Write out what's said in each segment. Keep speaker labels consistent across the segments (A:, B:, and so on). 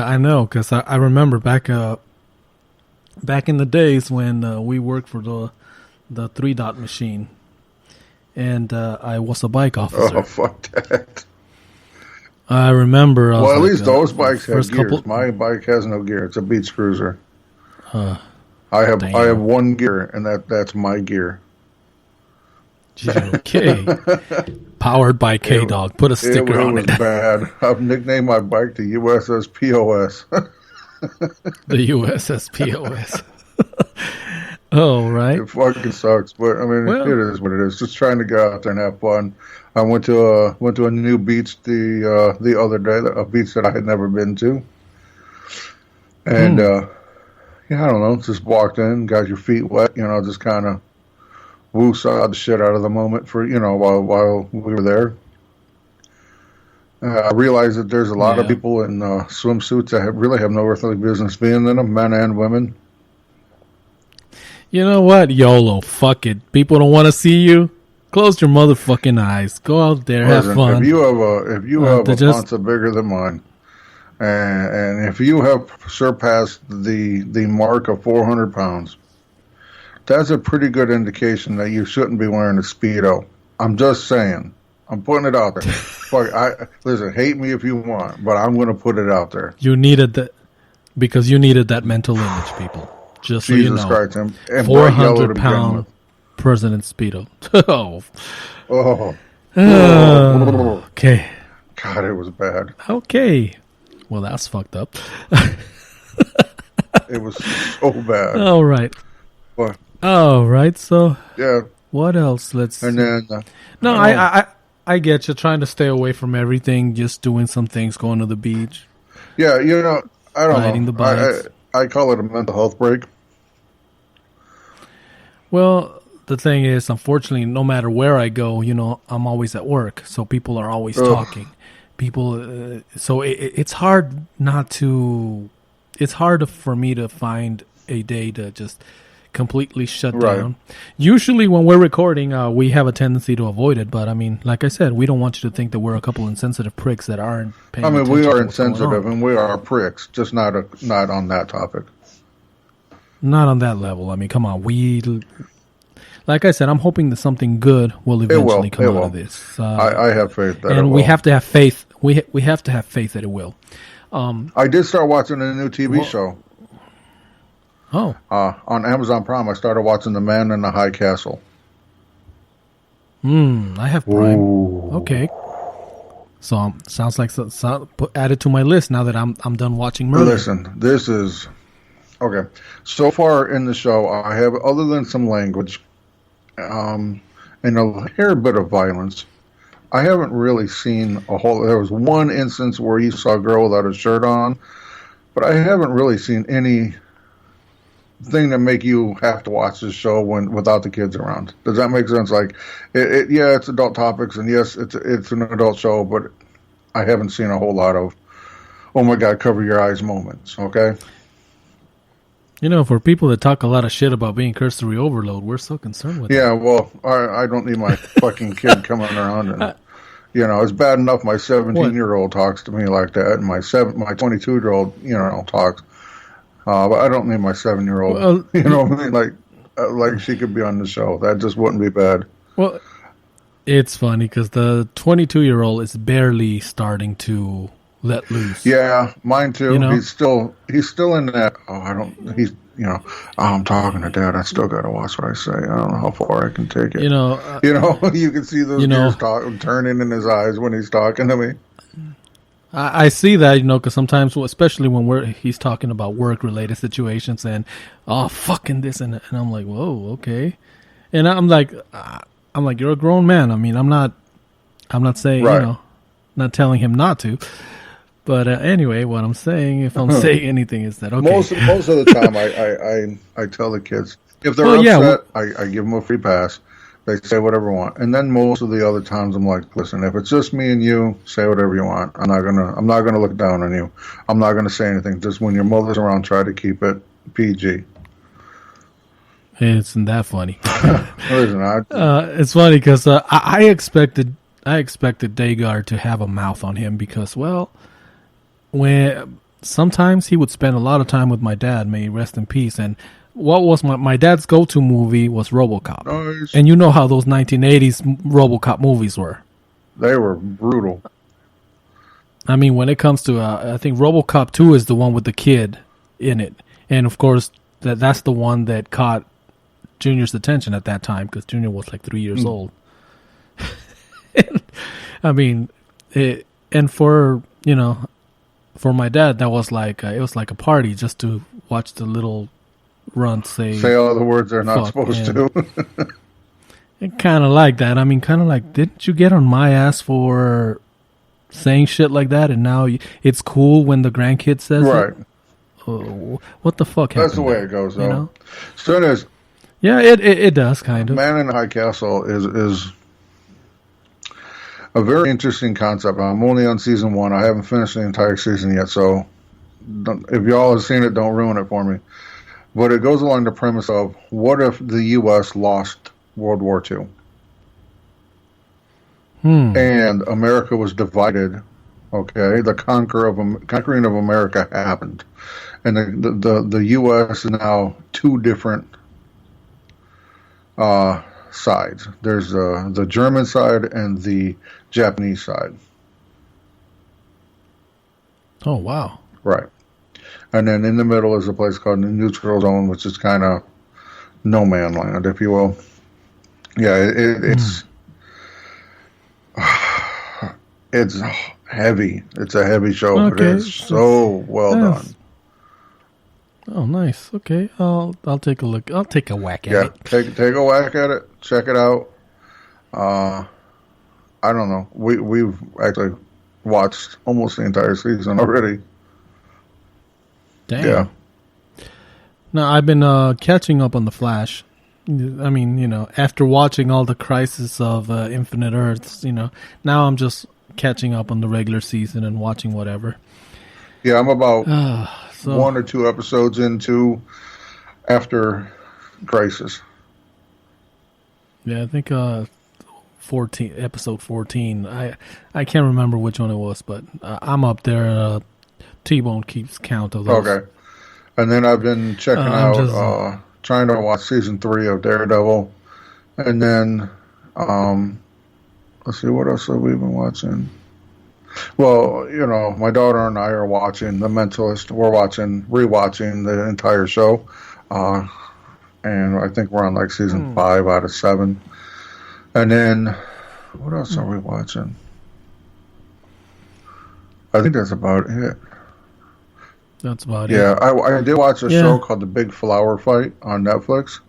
A: I know, because I remember back in the days when we worked for the 3-dot machine, and I was a bike officer.
B: Oh, fuck that.
A: I remember.
B: Well, at least those bikes have gears. My bike has no gear. It's a Beach Cruiser. I have one gear, and that's my gear.
A: Okay. Powered by K-Dog. Put a sticker on it.
B: It was bad. I've nicknamed my bike the USS POS.
A: The USS POS. Oh, right.
B: It fucking sucks, but I mean, it is what it is. Just trying to get out there and have fun. I went to a new beach the other day, a beach that I had never been to, and I don't know, just walked in, got your feet wet, just kind of woo-sawed the shit out of the moment for while we were there. I realized that there's a lot of people in swimsuits that really have no earthly business being in them, men and women.
A: You know what? YOLO. Fuck it. People don't want to see you. Close your motherfucking eyes. Go out there, have fun.
B: If you have a sponsor bigger than mine, and if you have surpassed the mark of 400 pounds, that's a pretty good indication that you shouldn't be wearing a Speedo. I'm just saying. I'm putting it out there. Fuck, listen, hate me if you want, but I'm going to put it out there.
A: You needed that because you needed that mental image, people. Just so
B: Jesus
A: you know,
B: Christ, and
A: 400-pound President Speedo. Okay.
B: God, it was bad.
A: Okay. Well, that's fucked up.
B: It was so bad.
A: All right.
B: What?
A: All right. So,
B: yeah.
A: What else? Let's.
B: And then.
A: No, I get you. Trying to stay away from everything, just doing some things, going to the beach.
B: Yeah, I don't
A: riding
B: know.
A: The bikes.
B: I call it a mental health break.
A: Well, the thing is, unfortunately, no matter where I go, I'm always at work, so people are always talking. People, so it's hard not to. It's hard for me to find a day to just completely shut down. Usually, when we're recording, we have a tendency to avoid it. But I mean, like I said, we don't want you to think that we're a couple insensitive pricks that aren't paying attention.
B: We are insensitive and we are pricks, just not on that topic. Not
A: on that level. I mean, come on. Like I said, I'm hoping that something good will eventually come out of this.
B: I have faith that
A: and we have to have faith. We have to have faith that it will.
B: I did start watching a new TV show.
A: Oh.
B: On Amazon Prime, I started watching The Man in the High Castle.
A: I have Prime.
B: Ooh.
A: Okay. So sounds like added to my list now that I'm done watching Murder.
B: Listen, this is okay. So far in the show, I have, other than some language, and a hair bit of violence, I haven't really seen a whole. There was one instance where you saw a girl without a shirt on, but I haven't really seen any thing that make you have to watch this show without the kids around. Does that make sense? Like, it's adult topics, and yes, it's an adult show, but I haven't seen a whole lot of, oh my God, cover your eyes moments. Okay.
A: For people that talk a lot of shit about being cursory overload, we're so concerned with that.
B: Yeah, well, I don't need my fucking kid coming around and, it's bad enough my 17-year-old talks to me like that, and my 22-year-old, talks. But I don't need my 7-year-old. Well, you know what I mean? Like she could be on the show. That just wouldn't be bad.
A: Well, it's funny because the 22-year-old is barely starting to let loose.
B: Yeah, mine too. He's still in that. I'm talking to Dad. I still got to watch what I say. I don't know how far I can take it. You can see those gears turning in his eyes when he's talking to me.
A: I see that, because sometimes, especially when he's talking about work-related situations and, fucking this, and I'm like, whoa, okay. And I'm like, you're a grown man. I mean, I'm not saying, not telling him not to. But anyway, what I'm saying, if I'm saying anything, is that, okay.
B: Most of the time, I tell the kids, if they're upset, I give them a free pass. They say whatever they want, and then most of the other times I'm like, listen, if it's just me and you, say whatever you want. I'm not gonna look down on you. I'm not gonna say anything. Just when your mother's around, try to keep it PG.
A: Isn't that funny?
B: Listen,
A: it's funny because I expected Dagar to have a mouth on him because, well, when sometimes he would spend a lot of time with my dad. May he rest in peace. And what was my dad's go-to movie was RoboCop.
B: Nice.
A: And you know how those 1980s RoboCop movies were.
B: They were brutal.
A: I mean, when it comes to, I think RoboCop 2 is the one with the kid in it. And, of course, that's the one that caught Junior's attention at that time because Junior was like 3 years old. I mean, and for, for my dad, that was like, it was like a party just to watch the little runt say
B: all the words they're not supposed to.
A: It kind of like that. I mean, kind of like, didn't you get on my ass for saying shit like that? And now it's cool when the grandkid says
B: right.
A: it? Oh, what the fuck happened?
B: That's the way it goes, though. So anyways,
A: yeah, it does, kind of.
B: Man in the High Castle is a very interesting concept. I'm only on season 1. I haven't finished the entire season yet, so if y'all have seen it, don't ruin it for me. But it goes along the premise of, what if the U.S. lost World War II? And America was divided. Okay, the conquering of America happened, and the U.S. is now two different sides. There's the German side and the Japanese side.
A: Oh, wow.
B: Right. And then in the middle is a place called the Neutral Zone, which is kind of no man land, if you will. Yeah, it's heavy. It's a heavy show, but it's so well done.
A: Oh, nice. Okay, I'll take a look. I'll take a whack at it.
B: Yeah, take a whack at it. Check it out. I don't know. We've actually watched almost the entire season already.
A: Damn.
B: Yeah.
A: Now, I've been catching up on The Flash. I mean, after watching all the Crisis of Infinite Earths, now I'm just catching up on the regular season and watching whatever.
B: Yeah, I'm about 1 or 2 episodes into after Crisis.
A: Yeah, I think episode 14. I can't remember which one it was, but I'm up there. T-Bone keeps count of those.
B: Okay. And then I've been checking out, trying to watch season 3 of Daredevil. And then, let's see, what else have we been watching? Well, my daughter and I are watching The Mentalist. We're rewatching the entire show. And I think we're on like season 5 out of 7. And then, what else are we watching? I think that's about it.
A: That's about it.
B: Yeah, I did watch a show called The Big Flower Fight on Netflix.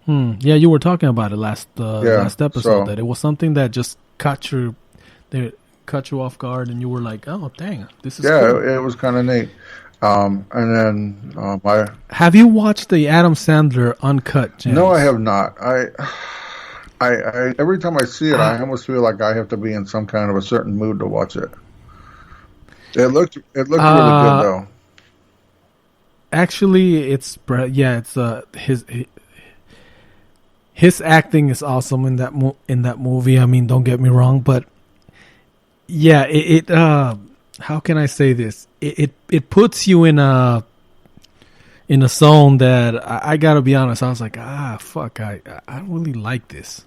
A: Yeah, you were talking about it last episode, that it was something that just caught you off guard, and you were like, "Oh, dang, this is cool."
B: It was kind of neat. And then
A: have you watched the Adam Sandler Uncut Gems?
B: No, I have not. I every time I see it, I almost feel like I have to be in some kind of a certain mood to watch it. It looked really good though.
A: Actually, it's his acting is awesome in that movie. I mean, don't get me wrong, but yeah, it how can I say this? It puts you in a zone that I gotta be honest. I was like, fuck, I don't really like this.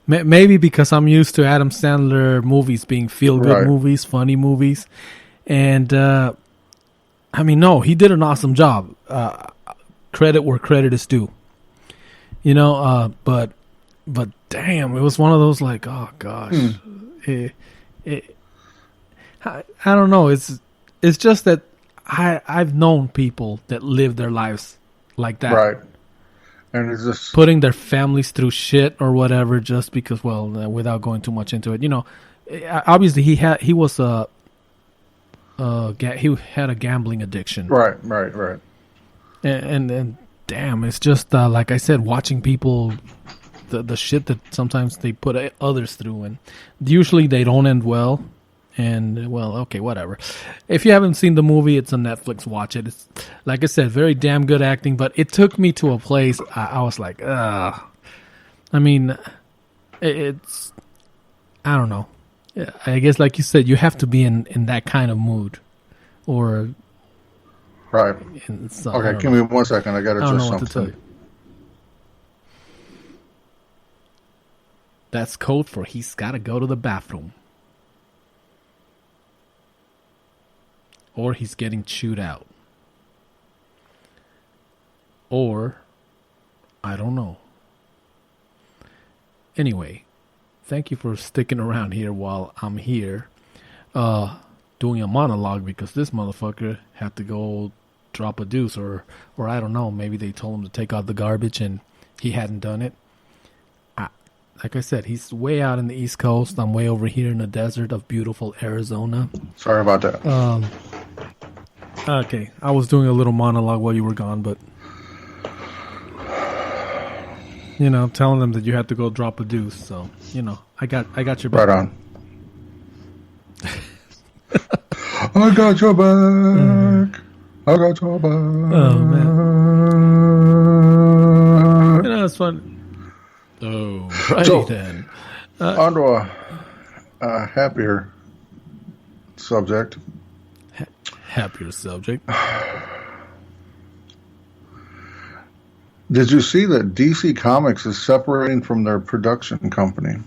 A: Maybe because I'm used to Adam Sandler movies being feel-good movies, funny movies. And, I mean, no, he did an awesome job. Credit where credit is due. But damn, it was one of those like, oh, gosh. I don't know. It's just that I've known people that live their lives like that.
B: Right. And it's just
A: putting their families through shit or whatever, just because, without going too much into it, obviously he had a gambling addiction.
B: Right.
A: And damn, it's just like I said, watching people, the shit that sometimes they put others through, and usually they don't end well. And, okay, whatever. If you haven't seen the movie, it's on Netflix. Watch it. It's, like I said, very damn good acting. But it took me to a place I was like, ugh. I mean, it's... I don't know. Yeah, I guess, like you said, you have to be in that kind of mood, or
B: Right.
A: so,
B: Okay, give me 1 second. I got to
A: I don't
B: adjust
A: know what to tell you.
B: something.
A: That's code for he's got to go to the bathroom, or he's getting chewed out, or I don't know. Anyway, thank you for sticking around here while I'm here doing a monologue, because this motherfucker had to go drop a deuce, or I don't know, maybe they told him to take out the garbage and he hadn't done it. Like I said, he's way out in the East Coast. I'm way over here in the desert of beautiful Arizona.
B: Sorry about that.
A: Okay, I was doing a little monologue while you were gone, but telling them that you had to go drop a deuce. So I got your back.
B: Right on. I got your back. I got your back.
A: Oh man, it's fun. Oh, righty
B: So,
A: then.
B: On to a happier subject.
A: Happier subject.
B: Did you see that DC Comics is separating from their production company?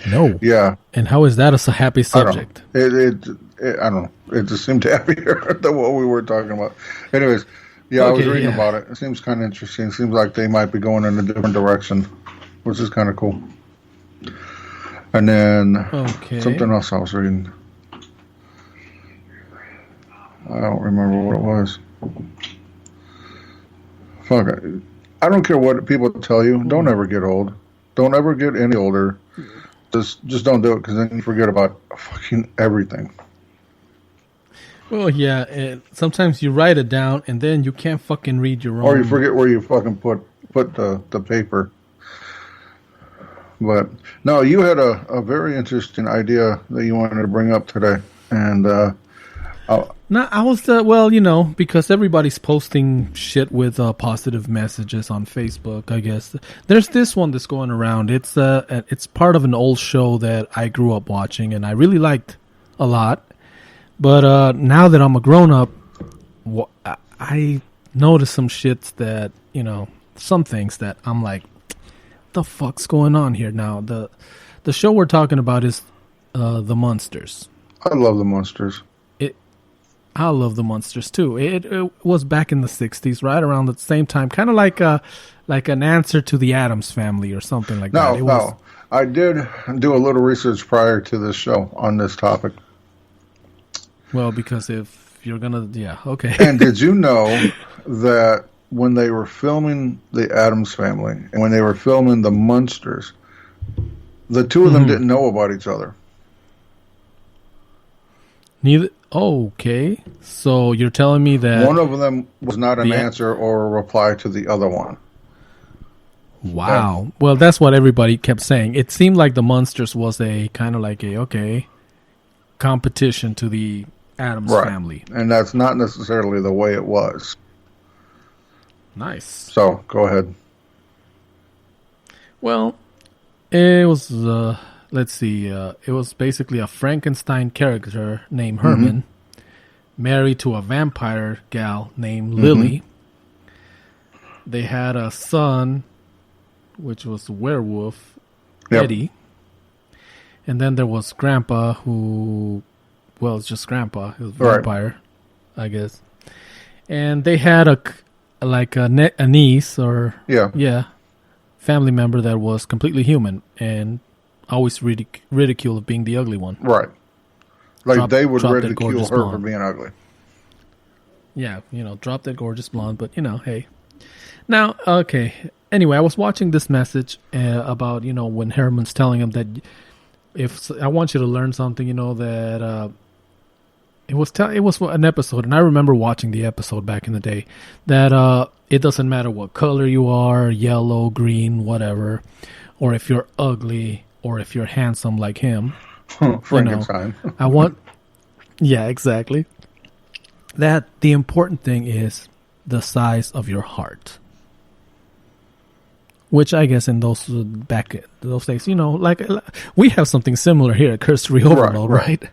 A: No.
B: Yeah.
A: And how is that a happy subject?
B: I don't know. It just seemed happier than what we were talking about. Anyways, yeah, I was reading about it. It seems kind of interesting. It seems like they might be going in a different direction, which is kind of cool. And then something else I was reading. I don't remember what it was. Fuck it. I don't care what people tell you. Don't ever get old. Don't ever get any older. Just don't do it, because then you forget about fucking everything.
A: Well, yeah, and sometimes you write it down and then you can't fucking read your own.
B: Or you forget where you fucking put the paper. But no, you had a very interesting idea that you wanted to bring up today, and
A: no, I was because everybody's posting shit with positive messages on Facebook. I guess there's this one that's going around. It's part of an old show that I grew up watching and I really liked a lot. But now that I'm a grown up, I noticed some shits that some things that I'm like, the fuck's going on here now? The show we're talking about is The Munsters.
B: I love The Munsters.
A: I love The Munsters too. It was back in the 60s, right around the same time, kind of like an answer to the Addams Family or something like that.
B: No, I did do a little research prior to this show on this topic.
A: Well, because if you're gonna, okay.
B: And did you know that when they were filming the Addams Family and when they were filming the Munsters, the two of them didn't know about each other?
A: Neither. Okay, so you're telling me that
B: one of them was not an answer or a reply to the other one.
A: Wow. Well, that's what everybody kept saying. It seemed like the Munsters was a kind of like a competition to the Addams Family,
B: and that's not necessarily the way it was.
A: Nice.
B: So go ahead.
A: Well, it was. Let's see. It was basically a Frankenstein character named Herman, married to a vampire gal named Lily. They had a son, which was a werewolf, Eddie. And then there was Grandpa, who, well, it's just Grandpa. He was a vampire, I guess. And they had a niece or family member that was completely human and always ridicule of being the ugly one.
B: Right. Like they would ridicule her for being ugly.
A: Yeah, drop that gorgeous blonde, but hey. Now, okay. Anyway, I was watching this message about, when Herman's telling him that if I want you to learn something, that it was an episode, and I remember watching the episode back in the day, that it doesn't matter what color you are, yellow, green, whatever, or if you're ugly, or if you're handsome like him.
B: Frankenstein.
A: Yeah, exactly. That the important thing is the size of your heart. Which I guess in those days, like we have something similar here at Cursory Overload, right?